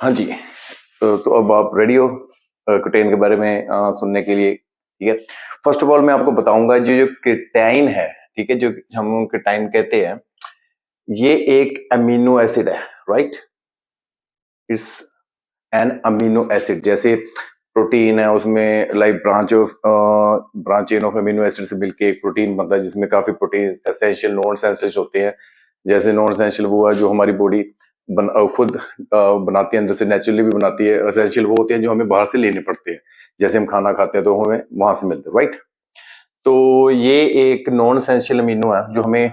हाँ जी। तो अब आप रेडी हो क्रिटेन के बारे में सुनने के लिए? ठीक है। फर्स्ट ऑफ ऑल मैं आपको बताऊंगा जो जो क्रिटाइन है, ठीक है, जो हम क्रिटाइन कहते हैं, ये एक अमीनो एसिड है, right? It's an amino acid. जैसे प्रोटीन है, उसमें like branch chain of amino acid से मिलके एक प्रोटीन बनता है, जिसमें काफी प्रोटीन एसेंशियल नॉन एसेंशियल होते हैं। जैसे नॉन एसेंशियल वो है जो हमारी बॉडी खुद बनाती है, अंदर से नेचुरली भी बनाती है। एसेंशियल वो होते हैं जो हमें बाहर से लेने पड़ते हैं, जैसे हम खाना खाते हैं तो हमें वहां से मिलते हैं, राइट? तो ये एक नॉन एसेंशियल अमीनो है जो हमें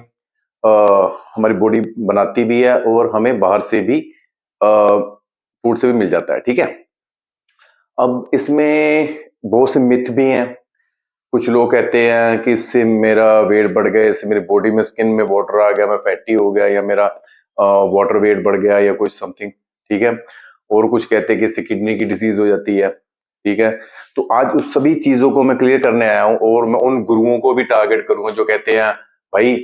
हमारी बॉडी बनाती भी है और हमें बाहर से भी फूड से भी मिल जाता है, ठीक है। अब इसमें बहुत से मिथ भी हैं। कुछ लोग कहते हैं कि इससे मेरा वेट बढ़ गया, इससे मेरी बॉडी में स्किन में वाटर आ गया, मैं फैटी हो गया, या मेरा वाटर वेट बढ़ गया, या कुछ समथिंग, ठीक है। और कुछ कहते हैं कि इससे किडनी की डिजीज हो जाती है, ठीक है। तो आज उस सभी चीजों को मैं क्लियर करने आया हूं, और मैं उन गुरुओं को भी टारगेट करूंगा जो कहते हैं भाई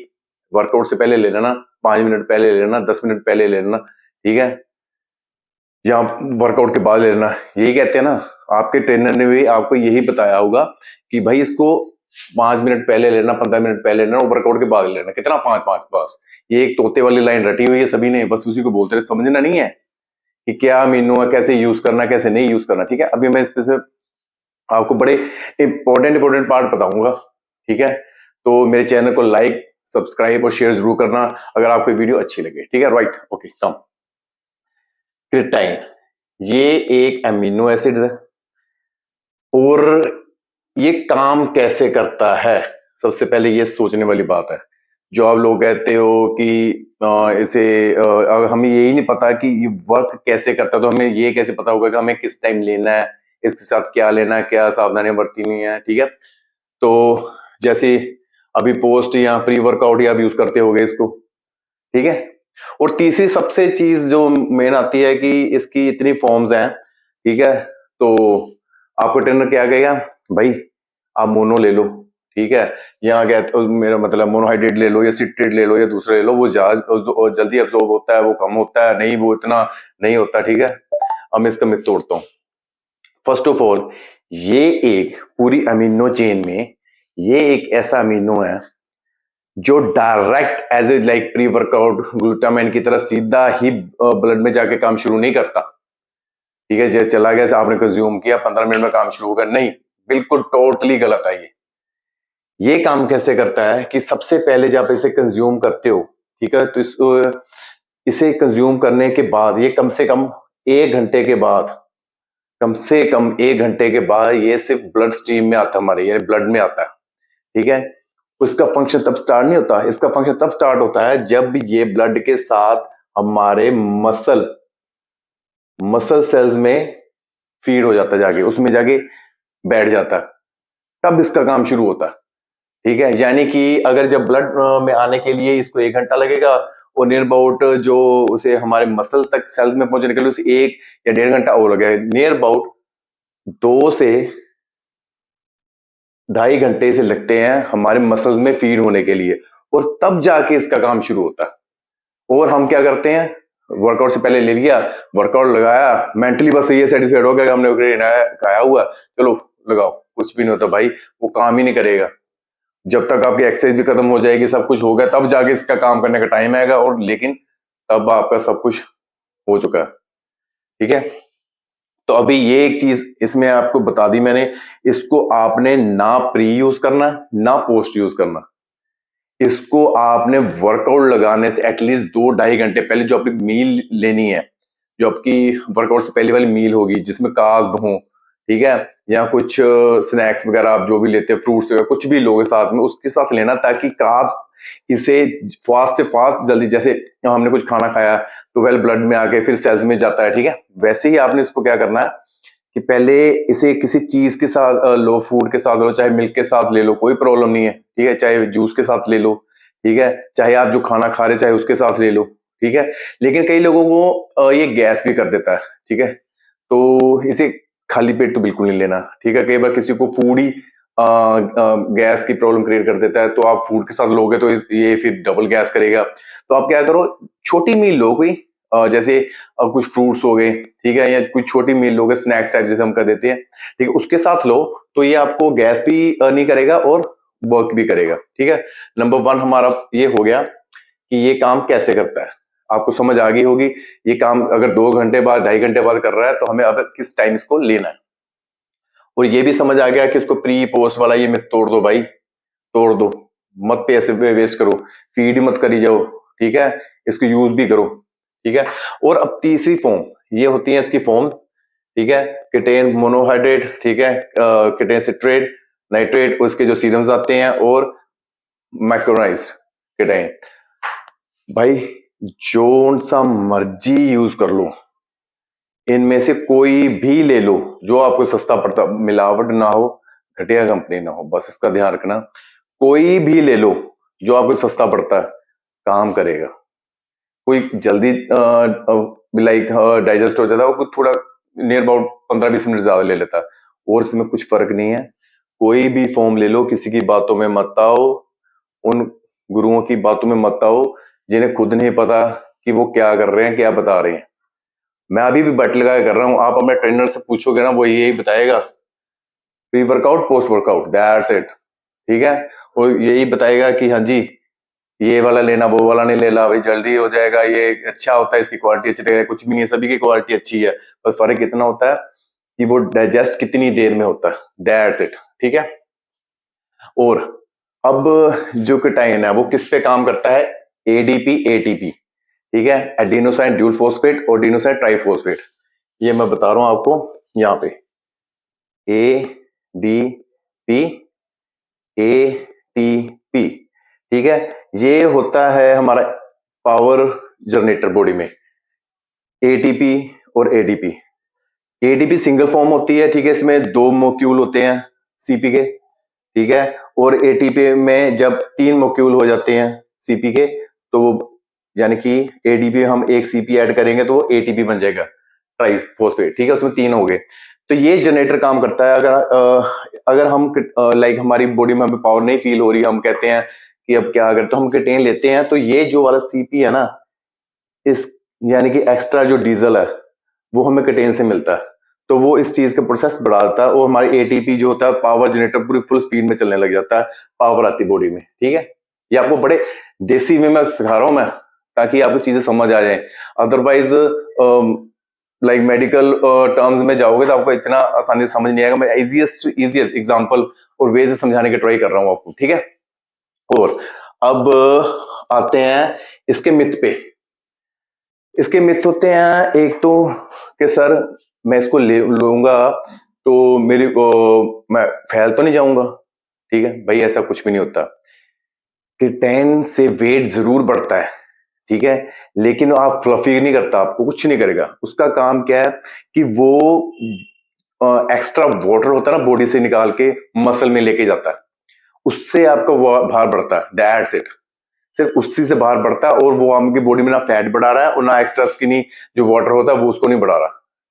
वर्कआउट से पहले ले लेना, 5 मिनट पहले ले लेना, 10 मिनट पहले ले लेना, ठीक है, या वर्कआउट के बाद ले लेना। यही कहते हैं ना, आपके ट्रेनर ने भी आपको यही बताया होगा कि भाई इसको 5 मिनट पहले लेना, 15 मिनट पहले लेना, और वर्कआउट के बाद लेना। कितना? पांच पांच बस। ये एक तोते वाली लाइन रटी हुई है सभी ने, बस उसी को बोलते रहे। समझना नहीं है कि क्या अमीनो है, कैसे यूज करना, कैसे नहीं यूज करना, ठीक है। अभी मैं इस पे से आपको बड़े इंपॉर्टेंट पार्ट बताऊंगा, ठीक है। तो मेरे चैनल को लाइक, सब्सक्राइब और शेयर जरूर करना अगर आपको वीडियो अच्छी लगे, ठीक है, राइट? ओके, कम। क्रिटाइन ये एक अमीनो एसिड है, और ये काम कैसे करता है, सबसे पहले ये सोचने वाली बात है। जो आप लोग कहते हो कि इसे हमें यही नहीं पता कि ये वर्क कैसे करता है, तो हमें ये कैसे पता होगा कि हमें किस टाइम लेना है, इसके साथ क्या लेना है, क्या सावधानियां बरतनी है, ठीक है। तो जैसे अभी पोस्ट या प्री वर्कआउट या आप यूज करते होगे इसको, ठीक है। और तीसरी सबसे चीज जो मेन आती है कि इसकी इतनी फॉर्म्स हैं, ठीक है। तो आपको ट्रेनर क्या कहेगा, भाई आप मोनो ले लो, ठीक है, या क्या मेरा मतलब मोनोहाइड्रेट ले लो, या सिट्रेट ले लो, या दूसरा ले लो। वो जल्दी अब्सॉर्ब होता है, वो कम होता है, नहीं वो इतना नहीं होता, ठीक है। अब मैं इसका मिथ तोड़ता हूँ। फर्स्ट ऑफ ऑल, ये एक पूरी अमीनो चेन में ये एक ऐसा अमीनो है जो direct as a like pre workout glutamine की तरह सीधा ही ब्लड में जाके काम शुरू नहीं करता, ठीक है। जैसे चला गया, आपने कंज्यूम किया, 15 मिनट में काम शुरू होगा, नहीं, बिल्कुल टोटली गलत है ये काम कैसे करता है कि सबसे पहले जब इसे कंज्यूम करते हो, ठीक है, तो इसे कंज्यूम करने के बाद ये कम से कम 1 घंटे के बाद, कम से कम 1 घंटे के बाद ये सिर्फ ब्लड स्ट्रीम में आता है, हमारे ये ब्लड में आता है, ठीक है। उसका फंक्शन तब स्टार्ट नहीं होता, इसका फंक्शन तब स्टार्ट होता है जब ये ब्लड के साथ हमारे मसल सेल्स में फीड हो जाता है, जाके उसमें जाके बैठ जाता है, तब इसका काम शुरू होता है, ठीक है। यानी कि अगर जब ब्लड में आने के लिए इसको 1 घंटा लगेगा, और नियर अबाउट जो उसे हमारे मसल तक सेल्स में पहुंचने के लिए उसे 1 या 1.5 घंटा और लगेगा। नियर अबाउट 2 से 2.5 घंटे से लगते हैं हमारे मसल्स में फीड होने के लिए, और तब जाके इसका काम शुरू होता है। और हम क्या करते हैं, वर्कआउट से पहले ले लिया, वर्कआउट लगाया, मेंटली बस ये सेटिस्फाइड हो गया कि हमने खाया हुआ, चलो लगाओ, कुछ भी नहीं होता भाई, वो काम ही नहीं करेगा। जब तक आपकी एक्सरसाइज भी खत्म हो जाएगी, सब कुछ हो गया, तब जाके इसका काम करने का टाइम आएगा, और लेकिन तब आपका सब कुछ हो चुका है, ठीक है। तो अभी ये एक चीज इसमें आपको बता दी मैंने, इसको आपने ना प्री यूज करना, ना पोस्ट यूज करना। इसको आपने वर्कआउट लगाने से एटलीस्ट 2-2.5 घंटे पहले जो आपकी मील लेनी है, जो आपकी वर्कआउट से पहले वाली मील होगी, जिसमें कार्ब्स हो, ठीक है, या कुछ स्नैक्स वगैरह आप जो भी लेते हैं, फ्रूट्स वगैरह कुछ भी लोगे साथ में, उसके साथ लेना, ताकि कार्ब्स इसे फास्ट से फास्ट जल्दी, जैसे हमने कुछ खाना खाया तो वेल ब्लड में आके फिर सेल्स में जाता है, ठीक है। वैसे ही आपने इसको क्या करना है कि पहले इसे किसी चीज के साथ लो, फूड के साथ लो, चाहे मिल्क के साथ ले लो, कोई प्रॉब्लम नहीं है, ठीक है, चाहे जूस के साथ ले लो, ठीक है, चाहे आप जो खाना खा रहे चाहे उसके साथ ले लो, ठीक है। लेकिन कई लोगों को ये गैस भी कर देता है, ठीक है, तो इसे खाली पेट तो बिल्कुल नहीं लेना, ठीक है। कई बार किसी को फूड ही गैस की प्रॉब्लम क्रिएट कर देता है, तो आप फूड के साथ लोगे तो ये फिर डबल गैस करेगा। तो आप क्या करो, छोटी मील लो कोई, जैसे कुछ फ्रूट्स हो गए, ठीक है, या कुछ छोटी मील हो गए, स्नैक्स टाइप जैसे हम कर देते हैं, ठीक है, उसके साथ लो तो ये आपको गैस भी नहीं करेगा और वर्क भी करेगा, ठीक है। नंबर वन हमारा ये हो गया कि ये काम कैसे करता है, आपको समझ आ गई होगी। ये काम अगर 2 घंटे बाद, 2.5 घंटे बाद कर रहा है तो हमें अब किस टाइम इसको लेना है। और ये भी समझ आ गया कि इसको प्री पोस्ट वाला ये मिथ तोड़ दो भाई, तोड़ दो, मत पैसे वेस्ट करो, फीड मत करी जाओ, ठीक है, इसको यूज भी करो, ठीक है। और अब तीसरी फॉर्म ये होती है इसकी फॉर्म, ठीक है, किटेन मोनोहाइड्रेट, ठीक है, किटेन सिट्रेट, नाइट्रेट, उसके जो सीरम्स आते हैं, और मैक्रोनाइज्ड किटेन। भाई जो सा मर्जी यूज कर लो, इनमें से कोई भी ले लो जो आपको सस्ता पड़ता, मिलावट ना हो, घटिया कंपनी ना हो, बस इसका ध्यान रखना। कोई भी ले लो जो आपको सस्ता पड़ता है, काम करेगा। कोई जल्दी लाइक डाइजेस्ट हो जाता है, वो थोड़ा नियर अबाउट 15-20 मिनट ज्यादा ले लेता है, और इसमें कुछ फर्क नहीं है। कोई भी फॉर्म ले लो, किसी की बातों में मत आओ, उन गुरुओं की बातों में मत आओ जिन्हें खुद नहीं पता कि वो क्या कर रहे हैं, क्या बता रहे हैं। मैं अभी भी बट लगा कर रहा हूं, आप अपने ट्रेनर से पूछोगे ना, वो यही बताएगा, pre workout post workout, that's it, ठीक है। और यही बताएगा कि हाँ जी ये वाला लेना, वो वाला नहीं लेना, भाई जल्दी हो जाएगा, ये अच्छा होता है, इसकी क्वालिटी अच्छी रहेगी। कुछ भी नहीं है, सभी की क्वालिटी अच्छी है, पर फर्क इतना होता है कि वो डाइजेस्ट कितनी देर में होता है, दैट्स इट, ठीक है। और अब जो किटाइन है वो किस पे काम करता है, एडीपी एटीपी, ठीक है, एडिनोसाइन ड्यूल फोस्फेट और एडिनोसाइन ट्राइफोस्फेट। ये मैं बता रहा हूं आपको यहाँ पे, A D P A T P, ठीक है। ये होता है हमारा पावर जनरेटर बॉडी में, एटीपी और एडीपी। एडीपी सिंगल फॉर्म होती है, ठीक है, इसमें 2 मोक्यूल होते हैं सीपी के, ठीक है। और एटीपी में जब 3 मोक्यूल हो जाते हैं सीपी के, तो यानी कि एडीपी हम एक सीपी ऐड करेंगे तो वो एटीपी बन जाएगा, ट्राइफॉस्फेट, ठीक है, उसमें 3 हो गए। तो ये जनरेटर काम करता है। अगर हम लाइक हमारी बॉडी में हमें पावर नहीं फील हो रही, हम कहते हैं कि अब क्या अगर, तो हम किटेन लेते हैं, तो ये जो वाला सीपी है ना, इस यानी कि एक्स्ट्रा जो डीजल है वो हमें किटेन से मिलता है, तो वो इस चीज का प्रोसेस बढ़ाता है, और हमारी एटीपी जो होता है पावर जनरेटर पूरी फुल स्पीड में चलने लग जाता है, पावर आती बॉडी में, ठीक है। ये आपको बड़े देसी वे में सिखा रहा हूं मैं, ताकि आपको चीजें समझ आ जाए। अदरवाइज लाइक मेडिकल टर्म्स में जाओगे तो आपको इतना आसानी से समझ नहीं आएगा। मैं इजीएस्ट एग्जांपल और वे से समझाने की ट्राई कर रहा हूं आपको, ठीक है। और अब आते हैं इसके मिथ पे। इसके मिथ होते हैं एक तो कि सर मैं इसको ले लूंगा तो मेरी मैं फैल तो नहीं जाऊंगा, ठीक है भाई, ऐसा कुछ भी नहीं होता। किटेन से वेट जरूर बढ़ता है, ठीक है, लेकिन आप फ्लफी नहीं करता, आपको कुछ नहीं करेगा। उसका काम क्या है कि वो एक्स्ट्रा वाटर होता है ना, बॉडी से निकाल के मसल में लेके जाता है, उससे आपका भार बढ़ता है, दैट्स इट। सिर्फ उसी से बाहर बढ़ता है, और वो आपकी बॉडी में ना फैट बढ़ा रहा है और ना एक्स्ट्रा स्किनी जो वाटर होता है वो उसको नहीं बढ़ा रहा,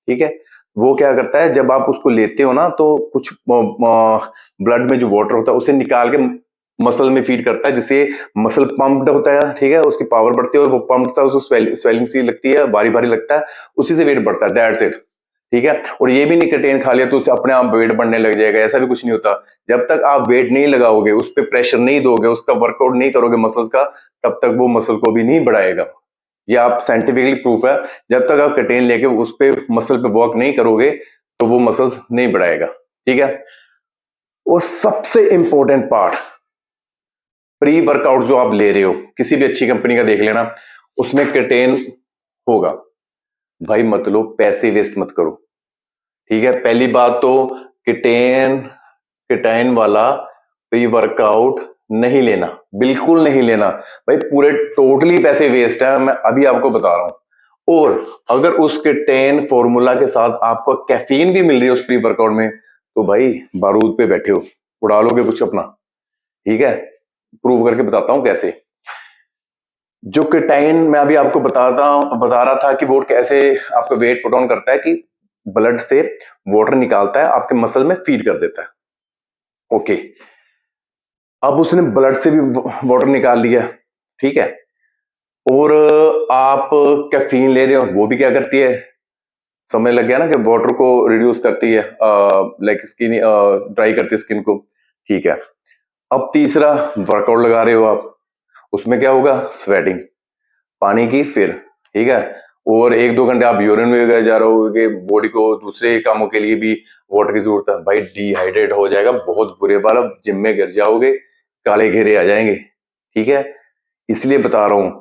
ठीक है। वो क्या करता है, जब आप उसको लेते हो ना तो कुछ ब्लड में जो वाटर होता है उसे निकाल के मसल में फीड करता है, जिससे मसल पंप्ड होता है, ठीक है, उसकी पावर बढ़ती है, और वो पंप सा उसको स्वेलिंग सी लगती है, भारी भारी लगता है, उसी से वेट बढ़ता है, दैट्स इट, ठीक है। और ये भी नहीं किटेन खा लिया तो उससे अपने आप वेट बढ़ने लग जाएगा, ऐसा भी कुछ नहीं होता। जब तक आप वेट नहीं लगाओगे, उस पर प्रेशर नहीं दोगे, उसका वर्कआउट नहीं करोगे मसल्स का, तब तक वो मसल को भी नहीं बढ़ाएगा। ये आप साइंटिफिकली प्रूफ है, जब तक आप किटेन लेके उस पे मसल पे वर्क नहीं करोगे तो वो मसल्स नहीं बढ़ाएगा, ठीक है। और सबसे इंपॉर्टेंट पार्ट, प्री वर्कआउट जो आप ले रहे हो किसी भी अच्छी कंपनी का देख लेना, उसमें किटेन होगा, भाई मत लो, पैसे वेस्ट मत करो, ठीक है। पहली बात तो किटेन किटाइन वाला प्री वर्कआउट नहीं लेना, बिल्कुल नहीं लेना भाई, पूरे टोटली पैसे वेस्ट है, मैं अभी आपको बता रहा हूं। और अगर उस किटेन फॉर्मूला के साथ आपको कैफीन भी मिल रही है उस प्री वर्कआउट में, तो भाई बारूद पे बैठे हो, उड़ा लोगे कुछ अपना, ठीक है। प्रूव करके बताता हूं कैसे। जो किटाइन मैं अभी आपको बता रहा था कि वो कैसे आपका वेट पुट ऑन करता है, कि ब्लड से वाटर निकालता है, आपके मसल में फीड कर देता है, ओके। अब उसने ब्लड से भी वाटर निकाल लिया, ठीक है, और आप कैफीन ले रहे हो, वो भी क्या करती है, समझ लग गया ना कि वाटर को रिड्यूस करती है, लाइक स्किन ड्राई करती है स्किन को। ठीक है, अब तीसरा वर्कआउट लगा रहे हो आप, उसमें क्या होगा, स्वेटिंग पानी की फिर, ठीक है, और 1-2 घंटे आप यूरिन में गए जा रहे हो कि बॉडी को दूसरे कामों के लिए भी वाटर की जरूरत है, भाई डिहाइड्रेट हो जाएगा बहुत बुरे वाला, जिम में गिर जाओगे, काले घेरे आ जाएंगे। ठीक है, इसलिए बता रहा हूं,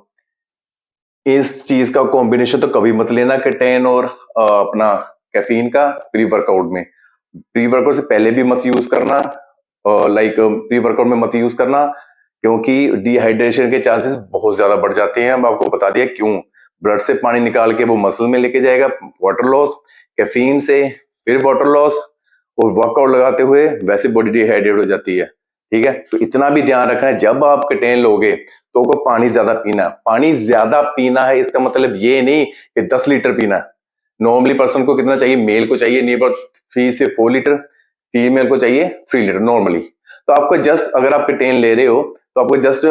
इस चीज का कॉम्बिनेशन तो कभी मत लेना, केटेन और अपना कैफीन का प्री वर्कआउट में। प्री वर्कआउट से पहले भी मत यूज करना, लाइक प्री वर्कआउट में मत यूज करना, क्योंकि डिहाइड्रेशन के चांसेस बहुत ज्यादा बढ़ जाते हैं। हम आपको बता दिया क्यों, ब्लड से पानी निकाल के वो मसल में लेके जाएगा, वाटर लॉस, कैफीन से फिर वाटर लॉस, और वर्कआउट लगाते हुए वैसे बॉडी डिहाइड्रेट हो जाती है। ठीक है, तो इतना भी ध्यान रखना है, जब आप केटेन लोगे तो को पानी ज्यादा पीना है। पानी ज्यादा पीना है इसका मतलब ये नहीं कि 10 लीटर पीना है। नॉर्मली पर्सन को कितना चाहिए, मेल को चाहिए नहीं अबाउट 3 से 4 लीटर, फीमेल को चाहिए 3 लीटर नॉर्मली। तो आपको जस्ट, अगर आप केटेन ले रहे हो तो आपको जस्ट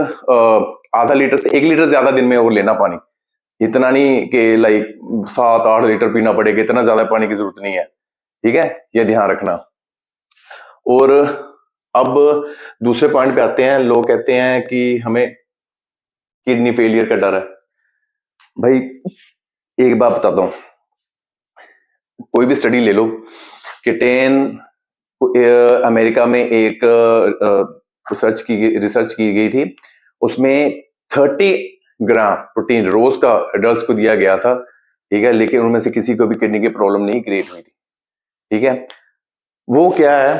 आधा लीटर से 1 लीटर ज्यादा दिन में और लेना पानी, इतना नहीं कि लाइक 7-8 लीटर पीना पड़ेगा, इतना ज्यादा पानी की जरूरत नहीं है। ठीक है, ये ध्यान रखना। और अब दूसरे पॉइंट पे आते हैं, लोग कहते हैं कि हमें किडनी फेलियर का डर है। भाई एक बात बताता हूं, कोई भी स्टडी ले लो, किटेन अमेरिका में एक रिसर्च की गई थी, उसमें 30 ग्राम प्रोटीन रोज का एडल्ट को दिया गया था। ठीक है, लेकिन उनमें से किसी को भी किडनी की प्रॉब्लम नहीं क्रिएट हुई थी। ठीक है, वो क्या है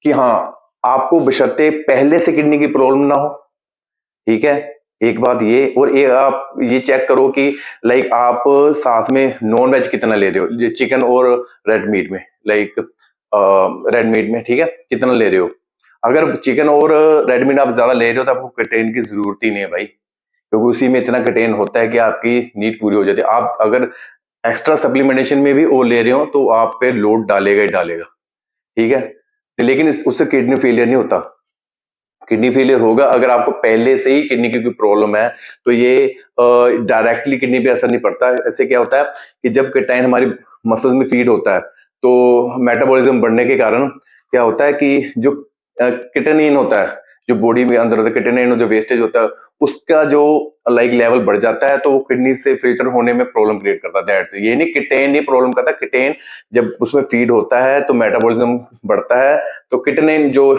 कि हाँ, आपको बशर्ते पहले से किडनी की प्रॉब्लम ना हो। ठीक है, एक बात ये, और एक आप ये चेक करो कि लाइक आप साथ में नॉन वेज कितना ले रहे हो, चिकन और रेड मीट में, लाइक रेड मीट में, ठीक है, कितना ले रहे हो। अगर चिकन और रेड मीट आप ज्यादा ले रहे हो तो आपको कटेन की जरूरत ही नहीं है भाई, क्योंकि उसी में इतना कटेन होता है कि आपकी नीड पूरी हो जाती है। आप अगर एक्स्ट्रा सप्लीमेंटेशन में भी वो ले रहे हो तो आप पे लोड डालेगा ही डालेगा। ठीक है, लेकिन उससे किडनी फेलियर नहीं होता। किडनी फेलियर होगा अगर आपको पहले से ही किडनी की कोई प्रॉब्लम है, तो ये डायरेक्टली किडनी पे असर नहीं पड़ता। ऐसे क्या होता है कि जब केटाइन हमारी मसल्स में फीड होता है तो मेटाबॉलिज्म बढ़ने के कारण क्या होता है कि जो किटनिन होता है, जो बॉडी में अंदर होता है किटनिन, जो वेस्टेज होता है उसका जो लाइक लेवल बढ़ जाता है, तो वो किडनी से फिल्टर होने में प्रॉब्लम क्रिएट करता है। दैट्स ये नहीं किटेन ही प्रॉब्लम करता, किटेन जब उसमें फीड होता है तो मेटाबॉलिज्म बढ़ता है, तो किटनिन जो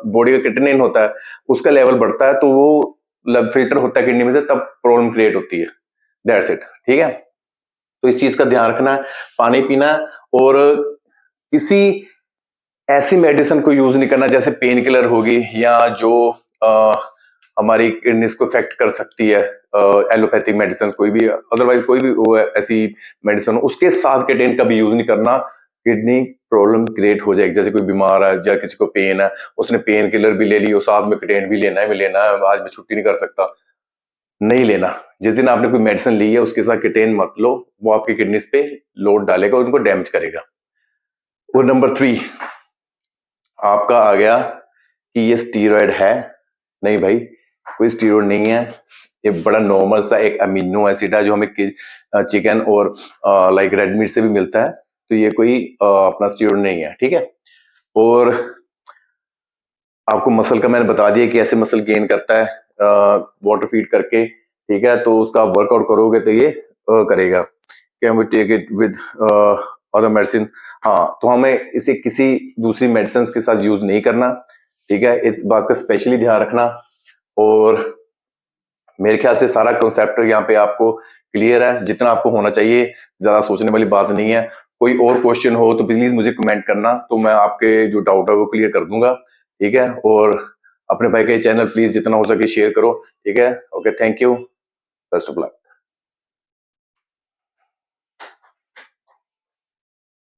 बॉडी का किटनिन होता है उसका लेवल बढ़ता है, तो वो फिल्टर होता है किडनी में से, तब प्रॉब्लम क्रिएट होती है। That's it. ठीक है, तो इस चीज का ध्यान रखना है, पानी पीना, और किसी ऐसी मेडिसिन को यूज नहीं करना जैसे पेन किलर होगी या जो हमारी किडनीज को इफेक्ट कर सकती है, एलोपैथिक मेडिसिन कोई भी, अदरवाइज कोई भी वो ऐसी मेडिसिन उसके साथ केटेन का भी यूज नहीं करना। किडनी प्रॉब्लम क्रिएट हो जाएगी, जैसे कोई बीमार है या किसी को पेन है, उसने पेन किलर भी ले ली और साथ में केटेन भी लेना है, आज मैं छुट्टी नहीं कर सकता, नहीं लेना। जिस दिन आपने कोई मेडिसिन ली है उसके साथ केटेन मत लो, वो आपकी किडनीज पे लोड डालेगा और उनको डैमेज करेगा। और नंबर 3 आपका आ गया कि ये स्टीरॉयड है। नहीं भाई, कोई स्टीरॉयड नहीं है, ये बड़ा नॉर्मल सा एक अमीनो एसिड है जो हमें चिकन और लाइक रेड मीट से भी मिलता है, तो ये कोई अपना स्टीरॉयड नहीं है। ठीक है, और आपको मसल का मैंने बता दिया कि ऐसे मसल गेन करता है वाटर फीड करके। ठीक है, तो उसका वर्कआउट करोगे तो ये करेगा। Can we take it with other medicine, हाँ, तो हमें इसे किसी दूसरी मेडिसिन के साथ यूज नहीं करना। ठीक है, इस बात का स्पेशली ध्यान रखना। और मेरे ख्याल से सारा कॉन्सेप्ट यहाँ पे आपको क्लियर है, जितना आपको होना चाहिए, ज्यादा सोचने वाली बात नहीं है। कोई और क्वेश्चन हो तो प्लीज मुझे कमेंट करना, तो मैं आपके जो डाउट है वो क्लियर कर दूंगा। ठीक है, और अपने भाई के चैनल प्लीज जितना हो सके शेयर करो। ठीक है, okay, thank you, best of luck.